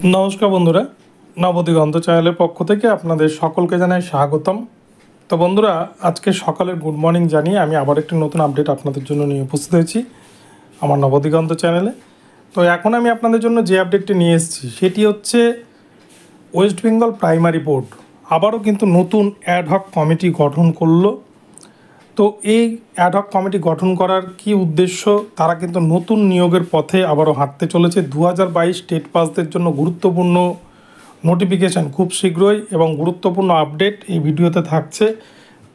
নমস্কার বন্ধুরা, নবদিগন্ত চ্যানেলের পক্ষ থেকে আপনাদের সকলকে জানাই স্বাগতম। তো বন্ধুরা, আজকে সকালের গুড মর্নিং জানিয়ে আমি আবার একটি নতুন আপডেট আপনাদের জন্য নিয়ে উপস্থিত হয়েছি আমার নবদিগন্ত চ্যানেলে। তো এখন আমি আপনাদের জন্য যে আপডেটটি নিয়ে এসেছি সেটি হচ্ছে ওয়েস্ট বেঙ্গল প্রাইমারি বোর্ড আবারও কিন্তু নতুন অ্যাডহক কমিটি গঠন করলো। তো এই অ্যাডহক কমিটি গঠন করার কি উদ্দেশ্য, তারা কিন্তু নতুন নিয়োগের পথে আবারও হাঁটতে চলেছে। 2022 স্টেট পাসদের জন্য গুরুত্বপূর্ণ নোটিফিকেশান খুব শীঘ্রই এবং গুরুত্বপূর্ণ আপডেট এই ভিডিওতে থাকছে।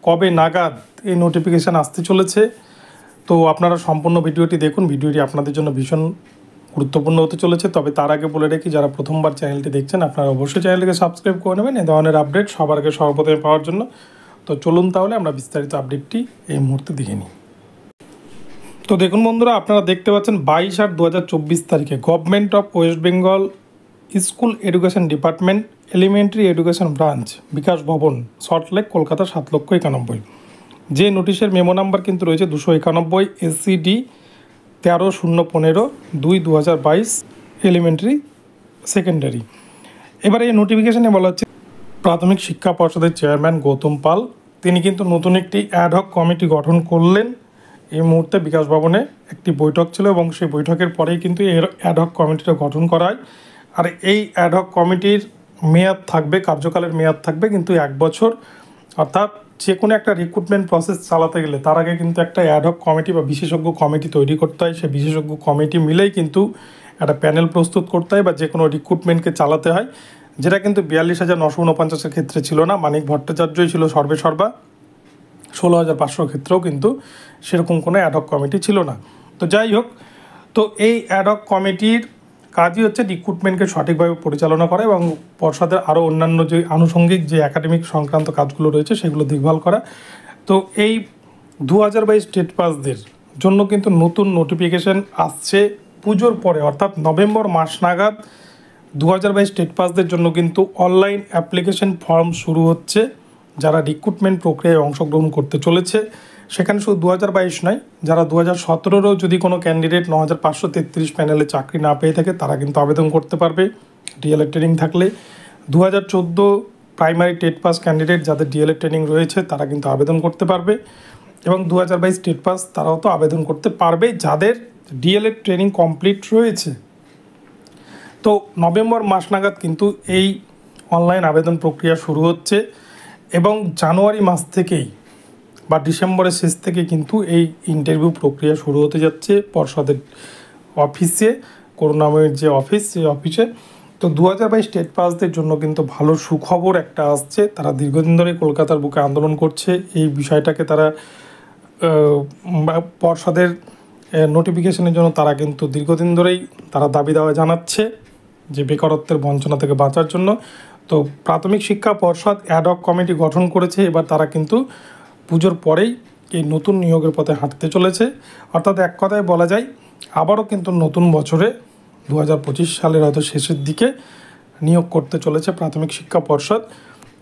কবে নাগাদ এই নোটিফিকেশান আসতে চলেছে, তো আপনারা সম্পূর্ণ ভিডিওটি দেখুন। ভিডিওটি আপনাদের জন্য ভীষণ গুরুত্বপূর্ণ হতে চলেছে। তবে তার আগে বলে রাখি, যারা প্রথমবার চ্যানেলটি দেখছেন আপনারা অবশ্যই চ্যানেলটিকে সাবস্ক্রাইব করে নেবেন এ ধরনের আপডেট সবার আগে সর্বপ্রথমে পাওয়ার জন্য। তো চলুন তাহলে আমরা বিস্তারিত আপডেটটি এই মুহূর্তে দেখে নিই। তো দেখুন বন্ধুরা, আপনারা দেখতে পাচ্ছেন 22/8/2024 তারিখে government of West Bengal school education department elementary education branch Bikash Bhavan Salt Lake Kolkata 7,91,000, যে নোটিশের মেমো নাম্বার কিন্তু রয়েছে 291 SCD 13/015/2/2022 এলিমেন্টারি সেকেন্ডারি। এবার এই নোটিফিকেশানে বলা হচ্ছে প্রাথমিক শিক্ষা পর্ষদের চেয়ারম্যান গৌতম পাল তিনি কিন্তু নতুন একটি অ্যাডহক কমিটি গঠন করলেন। এই মুহূর্তে বিকাশ ভবনে একটি বৈঠক ছিল এবং সেই বৈঠকের পরেই কিন্তু এই অ্যাডহক কমিটিটা গঠন করা হয়। আর এই অ্যাডহক কমিটির মেয়াদ থাকবে, কার্যকালের মেয়াদ থাকবে কিন্তু 1 বছর। অর্থাৎ যে কোনো একটা রিক্রুটমেন্ট প্রসেস চালাতে গেলে তার আগে কিন্তু একটা অ্যাডহক কমিটি বা বিশেষজ্ঞ কমিটি তৈরি করতে হয়। সেই বিশেষজ্ঞ কমিটি মিলেই কিন্তু একটা প্যানেল প্রস্তুত করতে হয় বা যে কোনো রিক্রুটমেন্টকে চালাতে হয়, যেটা কিন্তু 42,949-এর ক্ষেত্রে ছিল না। মানিক ভট্টাচার্যই ছিল সর্বেসর্বা। 16,500 ক্ষেত্রেও কিন্তু সেরকম কোনো অ্যাডহক কমিটি ছিল না। তো যাই হোক, তো এই অ্যাডহক কমিটির কাজই হচ্ছে রিক্রুটমেন্টকে সঠিকভাবে পরিচালনা করা এবং পর্ষদের আরও অন্যান্য যে আনুষঙ্গিক যে একাডেমিক সংক্রান্ত কাজগুলো রয়েছে সেগুলো দেখভাল করা। তো এই 2022 স্টেট পাসদের জন্য কিন্তু নতুন নোটিফিকেশান আসছে পুজোর পরে, অর্থাৎ নভেম্বর মাস নাগাদ 2022 স্টেট পাসদের জন্য কিন্তু অনলাইন অ্যাপ্লিকেশন ফর্ম শুরু হচ্ছে। যারা রিক্রুটমেন্ট প্রক্রিয়ায় অংশগ্রহণ করতে চলেছে সেখানে শুধু 2022 নয়, যারা 2017-ও যদি কোনো ক্যান্ডিডেট 9,533 প্যানেলে চাকরি না পেয়ে থাকে তারা কিন্তু আবেদন করতে পারবে ডিএলএড ট্রেনিং থাকলে। 2014 প্রাইমারি টেট পাস ক্যান্ডিডেট যাদের ডিএলএড ট্রেনিং রয়েছে তারা কিন্তু আবেদন করতে পারবে এবং 2022 স্টেট পাস তারাও তো আবেদন করতে পারবে যাদের ডিএলএড ট্রেনিং কমপ্লিট রয়েছে। তো নভেম্বর মাস নাগাদ কিন্তু এই অনলাইন আবেদন প্রক্রিয়া শুরু হচ্ছে এবং জানুয়ারি মাস থেকেই বা ডিসেম্বরের শেষ থেকে কিন্তু এই ইন্টারভিউ প্রক্রিয়া শুরু হতে যাচ্ছে পর্ষদের অফিসে, করুণাময়ীর যে অফিস সেই অফিসে। তো 2022 স্টেট পাসদের জন্য কিন্তু ভালো সুখবর একটা আসছে। তারা দীর্ঘদিন ধরে কলকাতার বুকে আন্দোলন করছে এই বিষয়টাকে, তারা পর্ষদের নোটিফিকেশনের জন্য তারা কিন্তু দীর্ঘদিন ধরেই তারা দাবি দাওয়া জানাচ্ছে যে বেকারত্বের বঞ্চনা থেকে বাঁচার জন্য। তো প্রাথমিক শিক্ষা পর্ষদ অ্যাডহক কমিটি গঠন করেছে। এবার তারা কিন্তু পুজোর পরেই এই নতুন নিয়োগের পথে হাঁটতে চলেছে। অর্থাৎ এক কথায় বলা যায় আবারও কিন্তু নতুন বছরে 2025 সালের হয়তো শেষের দিকে নিয়োগ করতে চলেছে প্রাথমিক শিক্ষা পর্ষদ।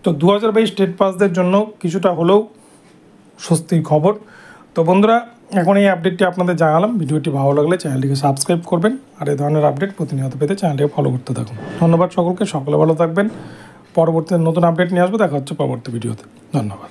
তো 2022 স্টেট পাসদের জন্য কিছুটা হলেও স্বস্তির খবর। তো বন্ধুরা, এখন এই আপডেটটি আপনাদের জানালাম। ভিডিওটি ভালো লাগলে চ্যানেলটিকে সাবস্ক্রাইব করবেন আর এই ধরনের আপডেট প্রতিনিয়ত পেতে চ্যানেলটিকে ফলো করতে থাকুন। ধন্যবাদ সকলকে, সকলে ভালো থাকবেন। পরবর্তীতে নতুন আপডেট নিয়ে আসবো, দেখা হচ্ছে পরবর্তী ভিডিওতে। ধন্যবাদ।